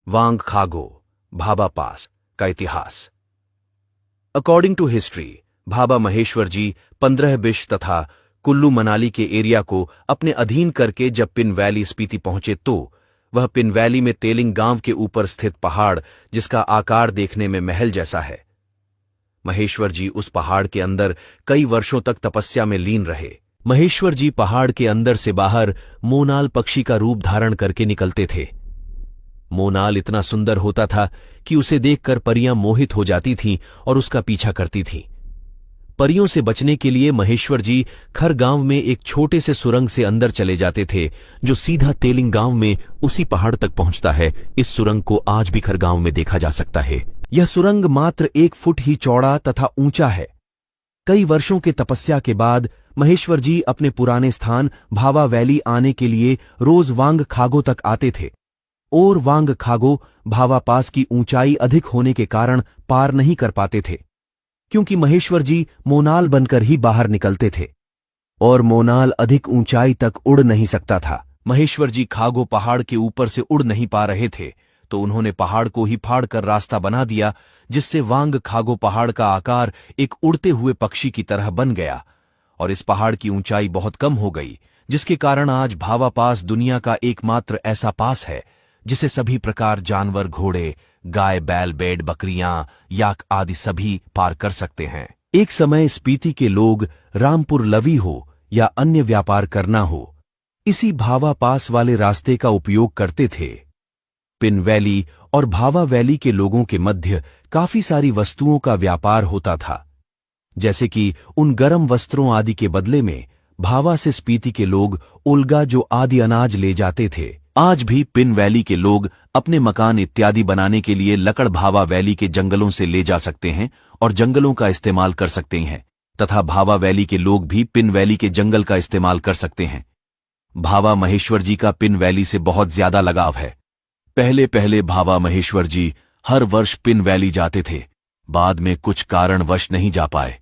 वांग खागो, Bhabha pass का इतिहास। According to history, Bhabha Maheshwar ji 15 बिश तथा कुल्लू मनाली के एरिया को अपने अधीन करके जब पिन वैली स्पीति पहुंचे तो वह पिन वैली में तेलिंग गांव के ऊपर स्थित पहाड़, जिसका आकार देखने में महल जैसा है। महेश्वर जी उस पहाड़ के अंदर कई वर्षों तक तपस्या में लीन रहे। महेश्वर जी पहाड़ के अंदर से बाहर मोनाल पक्षी का रूप धारण करके निकलते थे। मोनाल इतना सुंदर होता था कि उसे देखकर परियां मोहित हो जाती थीं और उसका पीछा करती थीं। परियों से बचने के लिए महेश्वर जी खर गांव में एक छोटे से सुरंग से अंदर चले जाते थे, जो सीधा तेलिंग गांव में उसी पहाड़ तक पहुंचता है। इस सुरंग को आज भी खर गांव में देखा जा सकता है। यह सुरंग मात्र 1 फुट ही चौड़ा तथा ऊंचा है। कई वर्षों के तपस्या के बाद महेश्वर जी अपने पुराने स्थान भाभा वैली आने के लिए रोज वांग खागो तक आते थे, और वांग खागो भाभा पास की ऊंचाई अधिक होने के कारण पार नहीं कर पाते थे, क्योंकि महेश्वर जी मोनाल बनकर ही बाहर निकलते थे और मोनाल अधिक ऊंचाई तक उड़ नहीं सकता था। महेश्वर जी खागो पहाड़ के ऊपर से उड़ नहीं पा रहे थे, तो उन्होंने पहाड़ को ही फाड़ कर रास्ता बना दिया, जिससे वांग खागो पहाड़ का आकार एक उड़ते हुए पक्षी की तरह बन गया और इस पहाड़ की ऊंचाई बहुत कम हो गई, जिसके कारण आज भाभा पास दुनिया का एकमात्र ऐसा पास है जिसे सभी प्रकार जानवर, घोड़े, गाय, बैल, भेड़, बकरियां, याक आदि सभी पार कर सकते हैं। एक समय स्पीति के लोग रामपुर लवी हो या अन्य व्यापार करना हो, इसी भाभा पास वाले रास्ते का उपयोग करते थे। पिन वैली और भाभा वैली के लोगों के मध्य काफी सारी वस्तुओं का व्यापार होता था, जैसे कि उन गर्म वस्त्रों आदि के बदले में भाभा से स्पीति के लोग उल्गा जो आदि अनाज ले जाते थे। आज भी पिन वैली के लोग अपने मकान इत्यादि बनाने के लिए लकड़ भाभा वैली के जंगलों से ले जा सकते हैं और जंगलों का इस्तेमाल कर सकते हैं, तथा भाभा वैली के लोग भी पिन वैली के जंगल का इस्तेमाल कर सकते हैं। भाभा महेश्वर जी का पिन वैली से बहुत ज्यादा लगाव है। पहले पहले भाभा महेश्वर जी हर वर्ष पिन वैली जाते थे, बाद में कुछ कारणवश नहीं जा पाए।